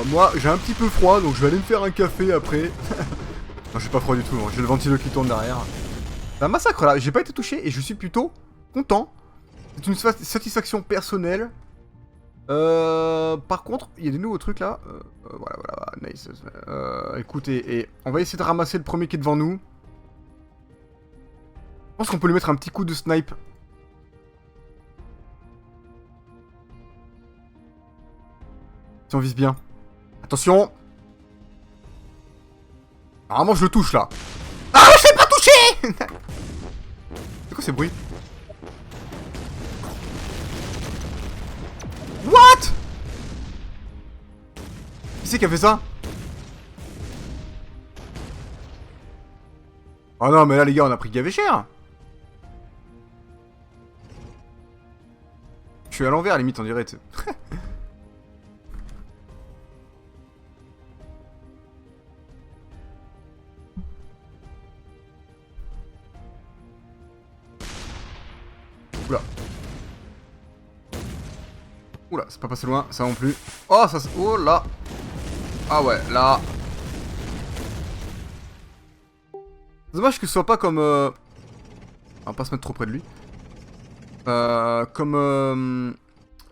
moi j'ai un petit peu froid, donc je vais aller me faire un café après. Non, j'ai pas froid du tout, hein. J'ai le ventilo qui tourne derrière. C'est un massacre là, j'ai pas été touché et je suis plutôt content. C'est une satisfaction personnelle. Par contre, il y a des nouveaux trucs là. Voilà, nice. Écoutez, et on va essayer de ramasser le premier qui est devant nous. Je pense qu'on peut lui mettre un petit coup de snipe. Si on vise bien. Attention. Normalement je le touche là. Ah, je l'ai pas touché. C'est quoi ces bruits? What? Qui c'est qui a fait ça? Oh non mais là les gars on a pris gavé cher. Je suis à l'envers à la limite on dirait. Oula. Oula, c'est pas passé loin, ça non plus. Oh, ça... Oh là. Ah ouais, là. Dommage que ce soit pas comme... On va pas se mettre trop près de lui. Comme...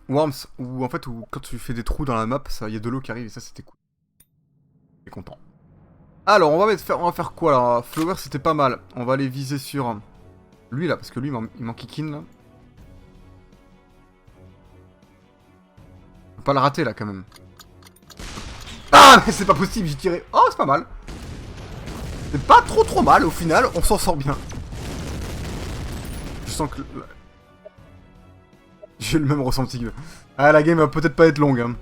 Worms, où en fait, où, quand tu fais des trous dans la map, il y a de l'eau qui arrive et ça c'était cool. Je suis content. Alors, on va faire quoi là? Flower c'était pas mal. On va aller viser sur... Lui là, parce que lui il m'en kikine là. Faut pas le rater là quand même. Ah mais c'est pas possible, j'ai tiré. Oh c'est pas mal. C'est pas trop mal au final, on s'en sort bien. Je sens que... J'ai le même ressenti que... Ah la game va peut-être pas être longue hein.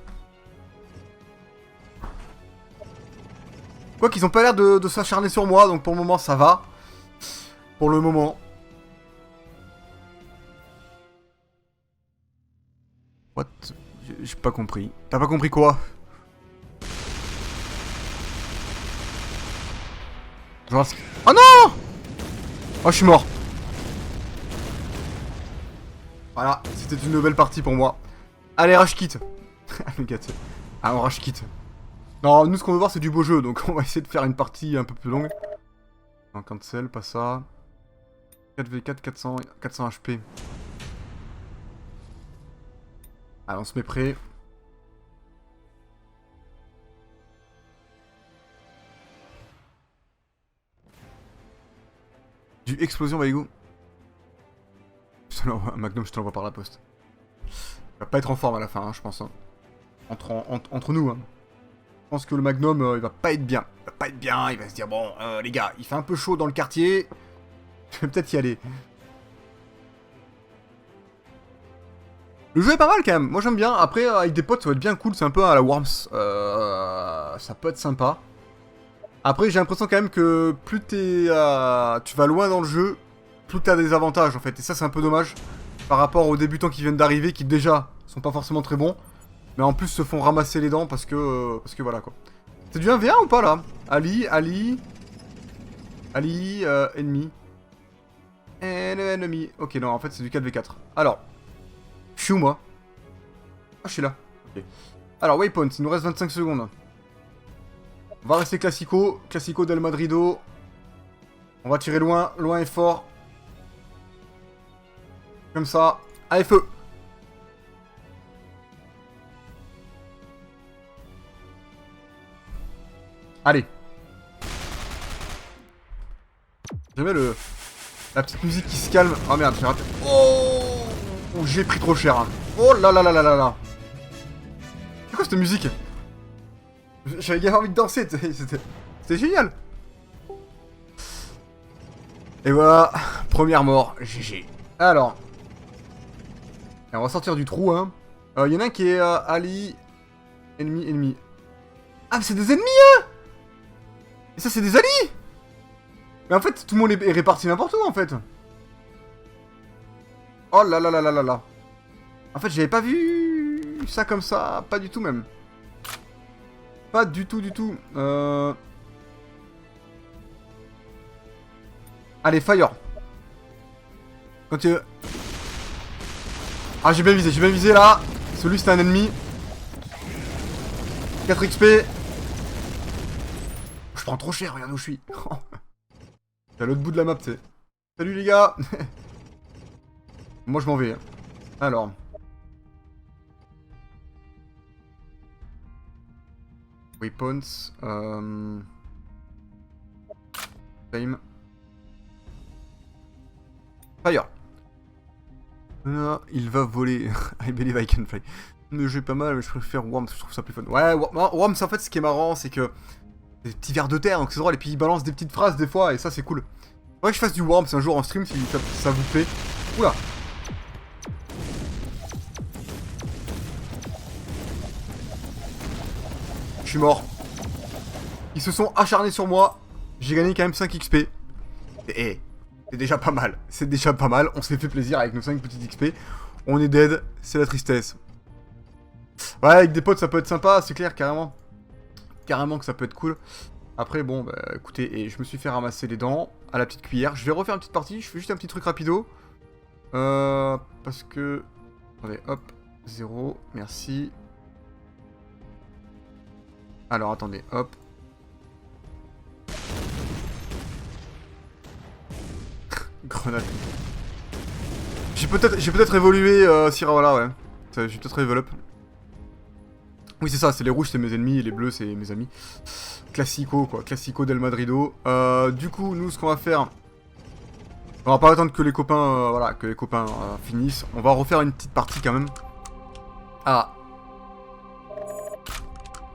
Quoi qu'ils ont pas l'air de s'acharner sur moi, donc pour le moment ça va. Pour le moment. What? J'ai pas compris. T'as pas compris quoi? Genre... Oh non! Oh je suis mort. Voilà, c'était une nouvelle partie pour moi. Allez, rush kit. Ah, on rush kit. Non, nous ce qu'on veut voir c'est du beau jeu, donc on va essayer de faire une partie un peu plus longue. Non, cancel, pas ça. 4v4, 400 HP. Allez, on se met prêt. du explosion, Baïgou. Je te l'envoie, Magnum, je te l'envoie par la poste. Il va pas être en forme à la fin, hein, je pense. Hein. Entre nous, hein. Je pense que le Magnum, il va pas être bien. Il va pas être bien, il va se dire, bon, les gars, il fait un peu chaud dans le quartier. Je vais peut-être y aller. Le jeu est pas mal quand même, moi j'aime bien. Après, avec des potes, ça va être bien cool, c'est un peu à la Worms. Ça peut être sympa. Après, j'ai l'impression quand même que plus tu vas loin dans le jeu, plus t'as des avantages en fait. Et ça, c'est un peu dommage par rapport aux débutants qui viennent d'arriver, qui déjà sont pas forcément très bons, mais en plus se font ramasser les dents parce que voilà quoi. C'est du 1v1 ou pas là? Ali, ennemi. Ennemi. Ok, non, en fait, c'est du 4v4. Alors, je suis où moi? Ah, je suis là. Ok. Alors, waypoint, il nous reste 25 secondes. On va rester classico. Classico del Madrido. On va tirer loin. Loin et fort. Comme ça. Allez, feu. Allez. J'aimais la petite musique qui se calme. Oh merde, j'ai raté. Oh, j'ai pris trop cher. Hein. Oh là là là là là là. C'est quoi cette musique? J'avais bien envie de danser. C'était génial. Et voilà. Première mort. GG. Alors. Et on va sortir du trou, hein. Il y en a un qui est Ali. Ennemi. Ah, mais c'est des ennemis, hein. Et ça, c'est des alliés. Mais en fait, tout le monde est réparti n'importe où, en fait. Oh là là là là là là. En fait, j'avais pas vu ça comme ça. Pas du tout, même. Pas du tout, du tout. Allez, fire. Quand tu... Ah, j'ai bien visé, là. Celui, c'était un ennemi. 4 XP. Je prends trop cher, regarde où je suis. C'est à l'autre bout de la map, tu sais. Salut, les gars. Moi, je m'en vais. Alors. Weapons. Time. Fire. Ah, il va voler. I believe I can fly. Le jeu est pas mal, mais je préfère Worms, je trouve ça plus fun. Ouais, Worms, en fait, ce qui est marrant, c'est que des petits vers de terre, donc c'est drôle, et puis ils balancent des petites phrases des fois, et ça, c'est cool. Faudrait que je fasse du Worms un jour en stream si ça vous plaît. Oula. Je suis mort. Ils se sont acharnés sur moi. J'ai gagné quand même 5 XP. Et c'est déjà pas mal. C'est déjà pas mal. On s'est fait plaisir avec nos 5 petits XP. On est dead. C'est la tristesse. Ouais, avec des potes, ça peut être sympa. C'est clair, carrément. Carrément que ça peut être cool. Après, bon, bah écoutez, et je me suis fait ramasser les dents à la petite cuillère. Je vais refaire une petite partie. Je fais juste un petit truc rapido. Parce que... Attendez, hop. 0. Merci. Alors, attendez, hop. Grenade. J'ai peut-être évolué, Sirah, ouais. J'ai peut-être level up. Oui, c'est ça, c'est les rouges, c'est mes ennemis, et les bleus, c'est mes amis. Classico, quoi. Classico del Madrido. Du coup, nous, ce qu'on va faire... On va pas attendre que les copains, voilà, que les copains finissent. On va refaire une petite partie, quand même. Ah.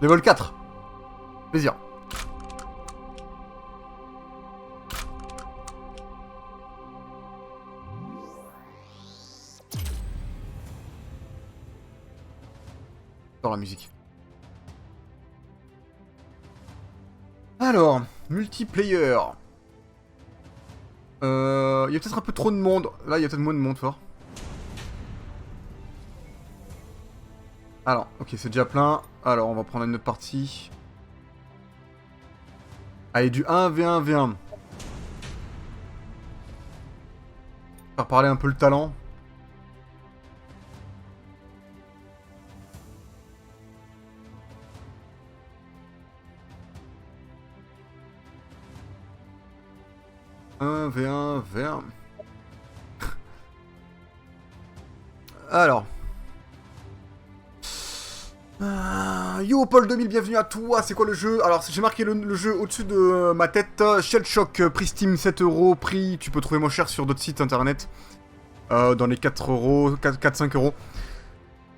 Level 4. Plaisir. Dans la musique. Alors, multiplayer. Il y a peut-être un peu trop de monde. Là, il y a peut-être moins de monde fort. Alors, ok, c'est déjà plein. Alors, on va prendre une autre partie. Allez, du 1v1v1. Faire parler un peu le talent. V1, V1. Alors. yo Paul 2000, bienvenue à toi, c'est quoi le jeu? Alors j'ai marqué le jeu au-dessus de ma tête, Shell Shock, prix Steam 7€, prix tu peux trouver moins cher sur d'autres sites internet, dans les 4€, 4-5 euros.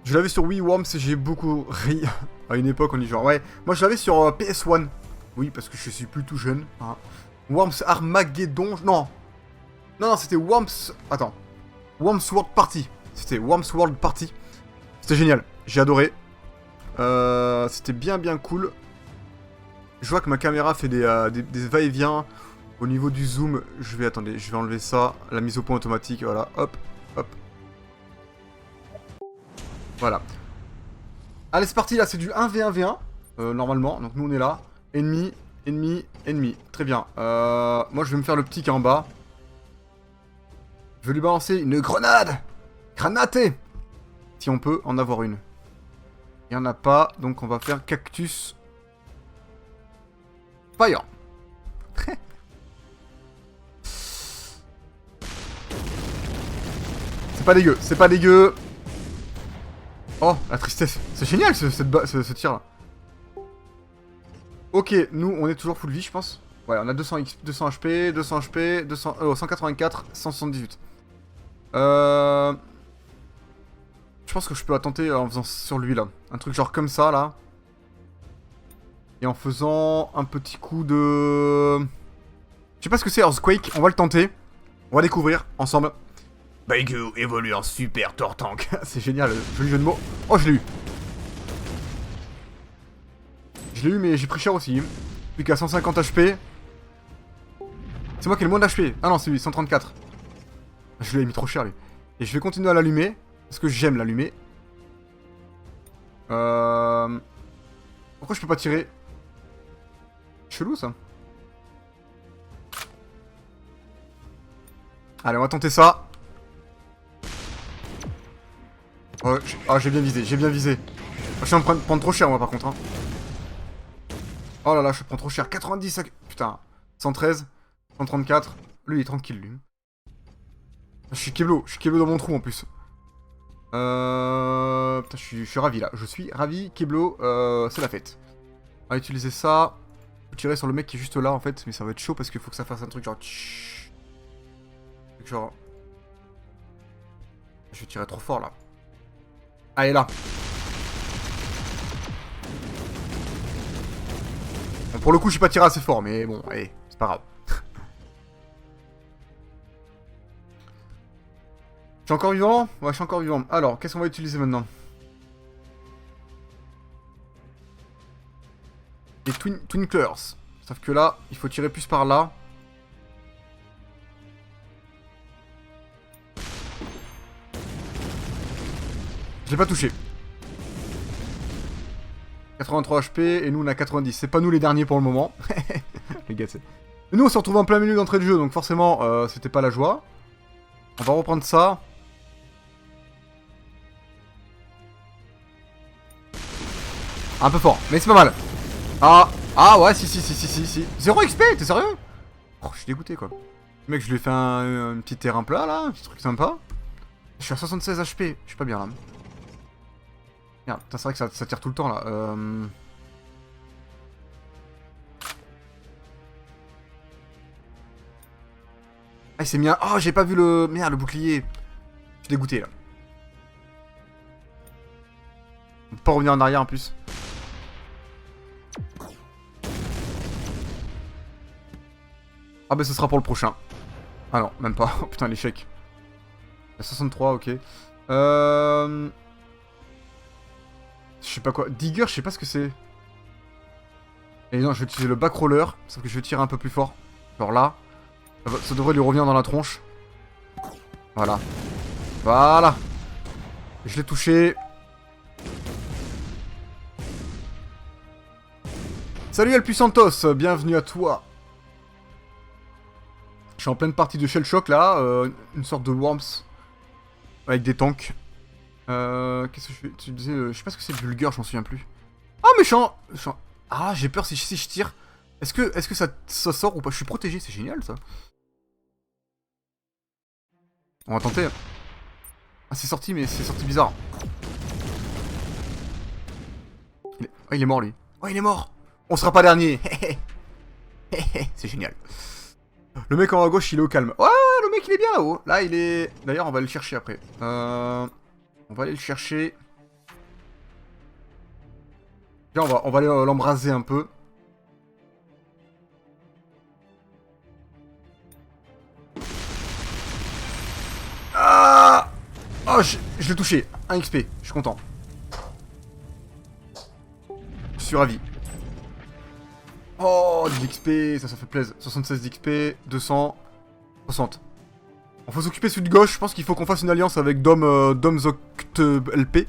Je l'avais sur Wii Worms et j'ai beaucoup ri à une époque, on dit genre ouais, moi je l'avais sur PS1, oui parce que je suis plus tout jeune, hein. Worms Armageddon, non c'était Worms, attends, Worms World Party, c'était Worms World Party, c'était génial, j'ai adoré. C'était bien cool. Je vois que ma caméra fait des va-et-vient. Au niveau du zoom, attendez, je vais enlever ça. La mise au point automatique, voilà, hop. Voilà. Allez, c'est parti, là, c'est du 1v1v1, normalement. Donc nous, on est là. Ennemi. Très bien. Moi, je vais me faire le petit qui est en bas. Je vais lui balancer une grenade. Granater. Si on peut en avoir une. Il n'y en a pas, donc on va faire cactus. Fire. C'est pas dégueu. Oh, la tristesse. C'est génial ce tir là. Ok, nous on est toujours full vie je pense. Ouais, on a 200 HP, 200 HP, 184, 178. Je pense que je peux attenter en faisant sur lui là. Un truc genre comme ça là. Et en faisant un petit coup de... Je sais pas ce que c'est Earthquake, on va le tenter. On va découvrir ensemble. Baigu évolue en super Tortank. C'est génial, joli jeu de mots. Oh, je l'ai eu. Je l'ai eu mais j'ai pris cher aussi. Plus qu'à 150 HP. C'est moi qui ai le moins d'HP. Ah non, c'est lui, 134. Je lui ai mis trop cher lui. Et je vais continuer à l'allumer. Parce que j'aime l'allumer. Pourquoi je peux pas tirer? Chelou ça. Allez, on va tenter ça. Oh, j'ai bien visé, Je suis en train de prendre trop cher moi par contre. Hein. Oh là là, je prends trop cher. 90, putain. 113, 134. Lui il est tranquille lui. Je suis Keblo dans mon trou en plus. Putain, je suis ravi là. Je suis ravi, Keblo, c'est la fête. On va utiliser ça. Je vais tirer sur le mec qui est juste là en fait, mais ça va être chaud parce qu'il faut que ça fasse un truc genre... Genre... Je vais tirer trop fort là. Allez là. Bon, pour le coup, je suis pas tiré assez fort, mais bon, allez, c'est pas grave. Je suis encore vivant? Ouais, je suis encore vivant. Alors, qu'est-ce qu'on va utiliser maintenant? Les Twinklers. Sauf que là, il faut tirer plus par là. Je l'ai pas touché. 83 HP et nous on a 90. C'est pas nous les derniers pour le moment. Les gars, c'est... Mais nous on se retrouve en plein milieu d'entrée de jeu, donc forcément c'était pas la joie. On va reprendre ça. Un peu fort, mais c'est pas mal. Ah ouais, si. 0 XP, t'es sérieux? Oh, je suis dégoûté quoi. Le mec, je lui ai fait un petit terrain plat là, un petit truc sympa. Je suis à 76 HP, je suis pas bien là. Merde, c'est vrai que ça tire tout le temps là. Ah, il s'est mis un... Oh, j'ai pas vu le... Merde, le bouclier. Je suis dégoûté là. On peut pas revenir en arrière en plus. Ah bah ce sera pour le prochain. Ah non, même pas. Oh putain, l'échec. 63, ok. Je sais pas quoi. Digger, je sais pas ce que c'est. Et non, je vais utiliser le back roller. Sauf que je vais tirer un peu plus fort. Genre là. Ça devrait lui revenir dans la tronche. Voilà. Voilà. Je l'ai touché. Salut El Puissantos, bienvenue à toi. Je suis en pleine partie de Shell Shock là. Une sorte de Worms. Avec des tanks. Qu'est-ce que je fais? Tu disais, je sais pas ce que c'est vulgaire, je m'en souviens plus. Ah méchant. Ah j'ai peur si je tire. Est-ce que ça sort ou pas? Je suis protégé, c'est génial ça. On va tenter. Ah c'est sorti mais c'est sorti bizarre. Oh, il est mort, lui. Oh, il est mort. On sera pas dernier. C'est génial. Le mec en haut à gauche, il est au calme. Ouais, le mec, il est bien là-haut. Là, il est... D'ailleurs, on va le chercher après. On va aller le chercher. Viens, on va aller l'embraser un peu. Ah oh, je l'ai touché. 1 XP. Je suis content. Je suis ravi. Oh, 10 XP. Ça fait plaisir. 76 d'XP. 200. 60. On faut s'occuper celui de gauche. Je pense qu'il faut qu'on fasse une alliance avec Dom Zoct LP.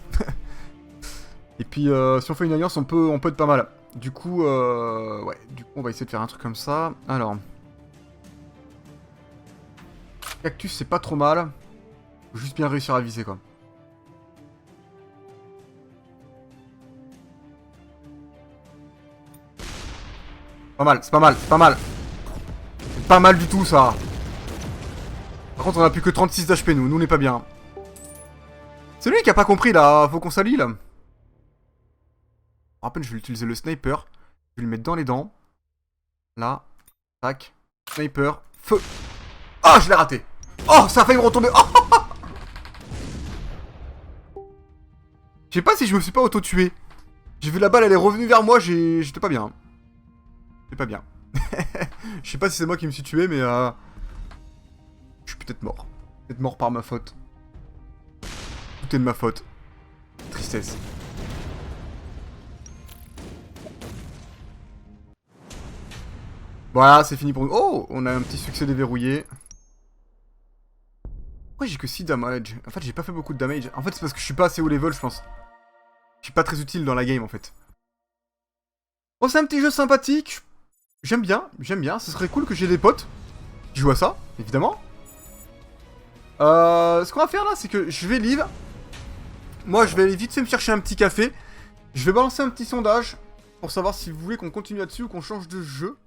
Et puis, si on fait une alliance, on peut être pas mal. Du coup, ouais. Du coup, on va essayer de faire un truc comme ça. Alors. Cactus, c'est pas trop mal. Faut juste bien réussir à viser, quoi. Pas mal, c'est pas mal, c'est pas mal. C'est pas mal du tout, ça. Par contre, on a plus que 36 d'HP, nous. Nous, on est pas bien. C'est lui qui a pas compris, là. Faut qu'on s'allie, là. En rappel, je vais utiliser le sniper. Je vais le mettre dans les dents. Là. Tac. Sniper. Feu. Oh, je l'ai raté. Oh, ça a failli me retomber. Oh. Je sais pas si je me suis pas auto-tué. J'ai vu la balle, elle est revenue vers moi, j'étais pas bien. J'étais pas bien. Je sais pas si c'est moi qui me suis tué, mais je suis peut-être mort. Peut-être mort par ma faute. Tout est de ma faute. Tristesse. Voilà, c'est fini pour nous. Oh, on a un petit succès déverrouillé. Pourquoi j'ai que 6 damage? En fait, j'ai pas fait beaucoup de damage. En fait, c'est parce que je suis pas assez haut level, je pense. Je suis pas très utile dans la game, en fait. Bon, c'est un petit jeu sympathique. J'aime bien, j'aime bien. Ce serait cool que j'ai des potes qui jouent à ça, évidemment. Ce qu'on va faire là, c'est que je vais live. Moi, je vais aller vite fait me chercher un petit café. Je vais balancer un petit sondage pour savoir si vous voulez qu'on continue là-dessus ou qu'on change de jeu.